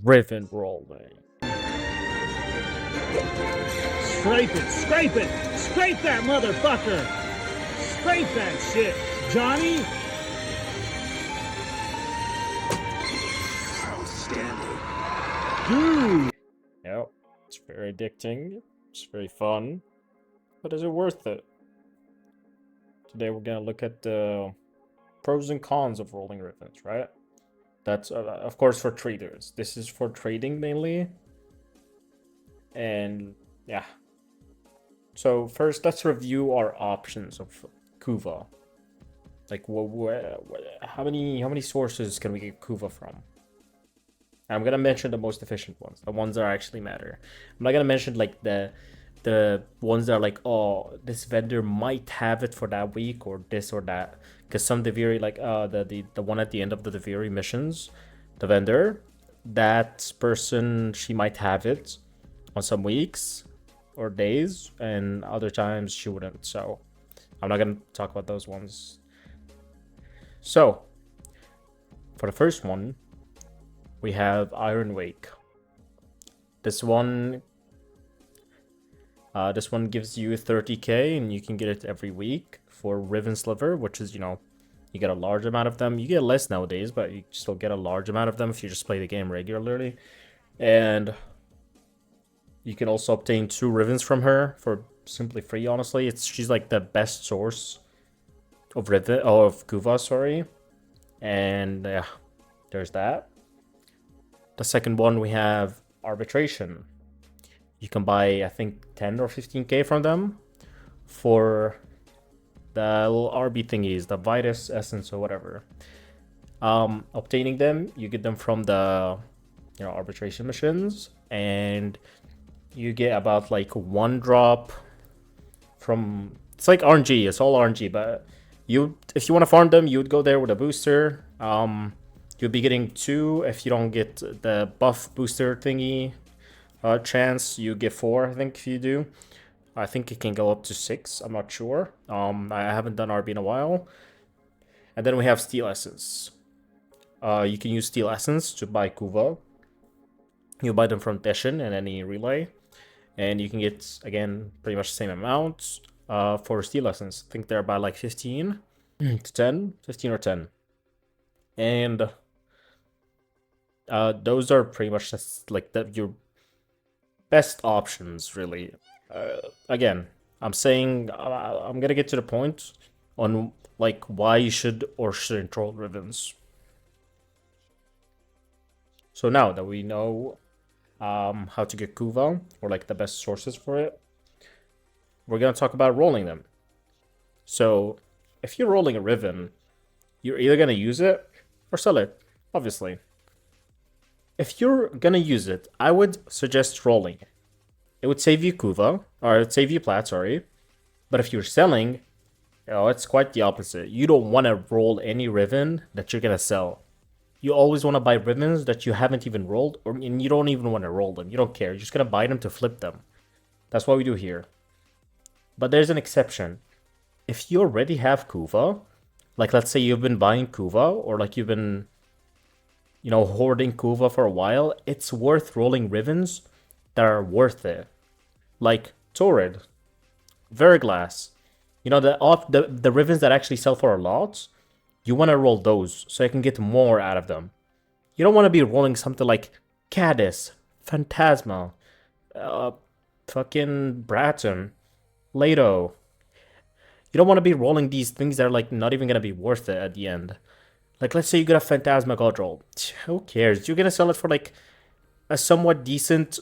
Riven rolling. Scrape it, scrape it, scrape that motherfucker! Scrape that shit, Johnny! Outstanding. Dude! Yep, it's very addicting. It's very fun. But is it worth it? Today we're gonna look at the pros and cons of rolling Rivens, right? That's, of course, for traders. This is for trading mainly. And, yeah. So, first, let's review our options of Kuva. Like, how many sources can we get Kuva from? And I'm gonna mention the most efficient ones, the ones that actually matter. I'm not gonna mention, like, the ones that are like, oh, this vendor might have it for that week or this or that, because some Deviri, like the one at the end of the Deviri missions, the vendor, that person, she might have it on some weeks or days, and other times she wouldn't. So I'm not gonna talk about those ones. So for the first one, we have Iron Wake. This one gives you 30k, and you can get it every week for Riven Sliver, which is, you get a large amount of them. You get less nowadays, but you still get a large amount of them if you just play the game regularly. And you can also obtain 2 Rivens from her for simply free, honestly. She's like the best source of Kuva, sorry. And yeah, there's that. The second one, we have Arbitration. You can buy, I think, 10 or 15k from them for the little RB thingies, the Vitus Essence or whatever. Obtaining them, you get them from the arbitration missions, and you get about like 1 drop from, it's like RNG, it's all RNG, but if you want to farm them, you would go there with a booster. You'll be getting 2 if you don't get the buff booster thingy. Chance, you get 4, I think, if you do. I think it can go up to 6, I'm not sure. I haven't done RB in a while. And then we have Steel Essence. You can use Steel Essence to buy Kuva. You buy them from Teshin and any relay. And you can get, again, pretty much the same amount for Steel Essence. I think they're about like 15 to 10. 15 or 10. And those are pretty much just like your best options, really. Again, I'm saying I'm gonna get to the point on like why you should or shouldn't roll Rivens. So now that we know how to get Kuva, or like the best sources for it, we're gonna talk about rolling them. So if you're rolling a Riven, you're either gonna use it or sell it, obviously. If you're gonna use it, I would suggest rolling. It would save you Kuva, or it would save you plat, sorry. But if you're selling, it's quite the opposite. You don't want to roll any Riven that you're gonna sell. You always want to buy Rivens that you haven't even rolled, and you don't even want to roll them. You don't care. You're just gonna buy them to flip them. That's what we do here. But there's an exception. If you already have Kuva, like let's say you've been buying Kuva, or like you've been hoarding Kuva for a while, it's worth rolling Rivens that are worth it. Like Torrid, Verglass, the Rivens that actually sell for a lot, you want to roll those so you can get more out of them. You don't want to be rolling something like Caddis, Phantasma, fucking Bratton, Lato. You don't want to be rolling these things that are like not even going to be worth it at the end. Like, let's say you get a Phantasma God roll. Who cares? You're going to sell it for like a somewhat decent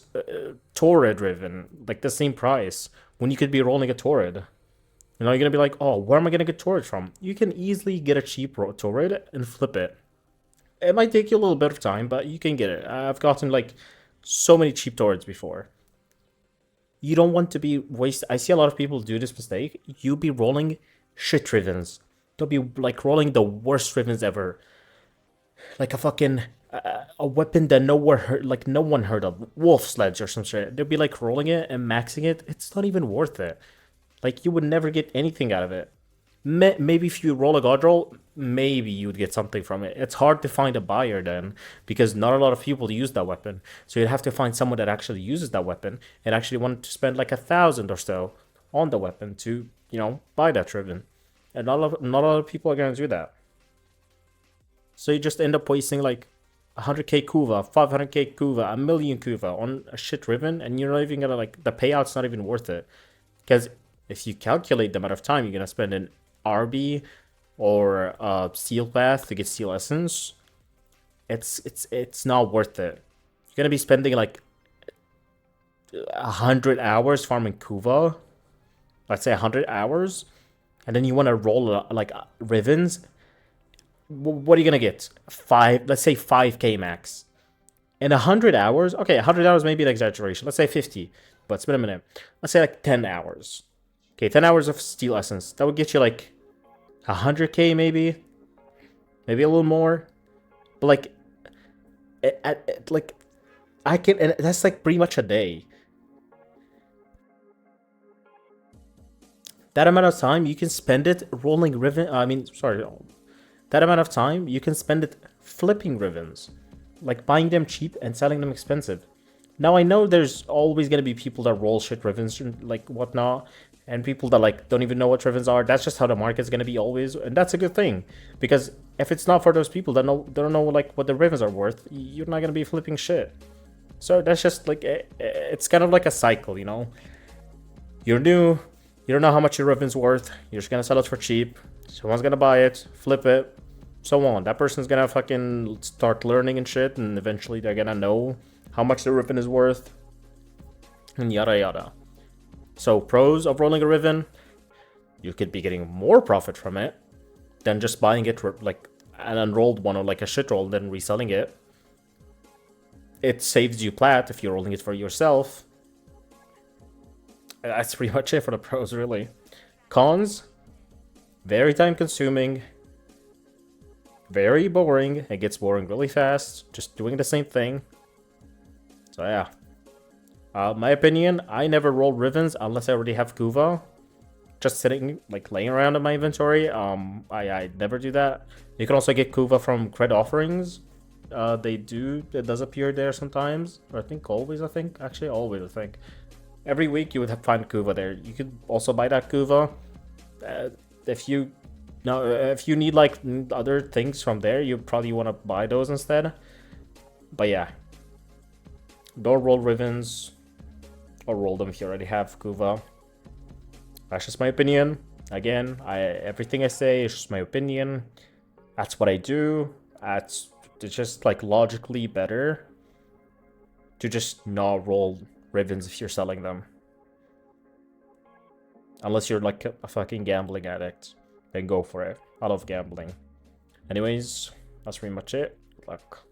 Torrid Riven, like the same price, when you could be rolling a Torrid. You're going to be like, oh, where am I going to get Torrid from? You can easily get a cheap Torrid and flip it. It might take you a little bit of time, but you can get it. I've gotten like so many cheap Torrids before. You don't want to be I see a lot of people do this mistake. You be rolling shit Rivens. They'll be like rolling the worst Rivens ever. Like a fucking a weapon that no one heard of, Wolf Sledge or some shit. They'll be like rolling it and maxing it. It's not even worth it. Like, you would never get anything out of it. Maybe if you roll a God roll, maybe you'd get something from it. It's hard to find a buyer then, because not a lot of people use that weapon. So you'd have to find someone that actually uses that weapon and actually wanted to spend like 1,000 or so on the weapon to, you know, buy that Riven. And not a lot of people are gonna do that. So you just end up wasting like 100k kuva, 500k kuva, a million kuva on a shit Riven, and you're not even gonna, like, the payout's not even worth it. Because if you calculate the amount of time you're gonna spend in RB or Steel Path to get Steel Essence, it's not worth it. You're gonna be spending like 100 hours farming kuva, let's say 100 hours, and then you want to roll like Rivens. What are you gonna get? Let's say 5k max. In 100 hours, okay, 100 hours may be an exaggeration. Let's say 50, but it's been a minute. Let's say like 10 hours. Okay, 10 hours of Steel Essence. That would get you like 100k maybe. Maybe a little more. But like, I can, and that's like pretty much a day. That amount of time you can spend it rolling Riven. That amount of time you can spend it flipping Rivens, like buying them cheap and selling them expensive. Now I know there's always gonna be people that roll shit Rivens and like whatnot, and people that like don't even know what Rivens are. That's just how the market's gonna be always, and that's a good thing, because if it's not for those people that don't know like what the Rivens are worth, you're not gonna be flipping shit. So that's just like it's kind of like a cycle, you know. You're new, you don't know how much your Riven's worth. You're just gonna sell it for cheap. Someone's gonna buy it, flip it, so on. That person's gonna fucking start learning and shit, and eventually they're gonna know how much the Riven is worth, and yada yada. So pros of rolling a Riven: you could be getting more profit from it than just buying it like an unrolled one or like a shit roll, then reselling it. It saves you plat if you're rolling it for yourself. That's pretty much it for the pros, really. Cons: very time consuming, very boring. It gets boring really fast, just doing the same thing. So yeah. My opinion, I never roll Rivens unless I already have Kuva. Just sitting, like, laying around in my inventory. I never do that. You can also get Kuva from cred offerings. It does appear there sometimes. Or I think always, Actually, always, I think. Every week you would find Kuva there. You could also buy that Kuva. If you need like other things from there, you probably want to buy those instead. But yeah, don't roll Rivens, or roll them if you already have Kuva. That's just my opinion. Again, everything I say is just my opinion. That's what I do. It's just like logically better to just not roll Rivens if you're selling them. Unless you're like a fucking gambling addict, then go for it. I love gambling. Anyways, that's pretty much it. Good luck.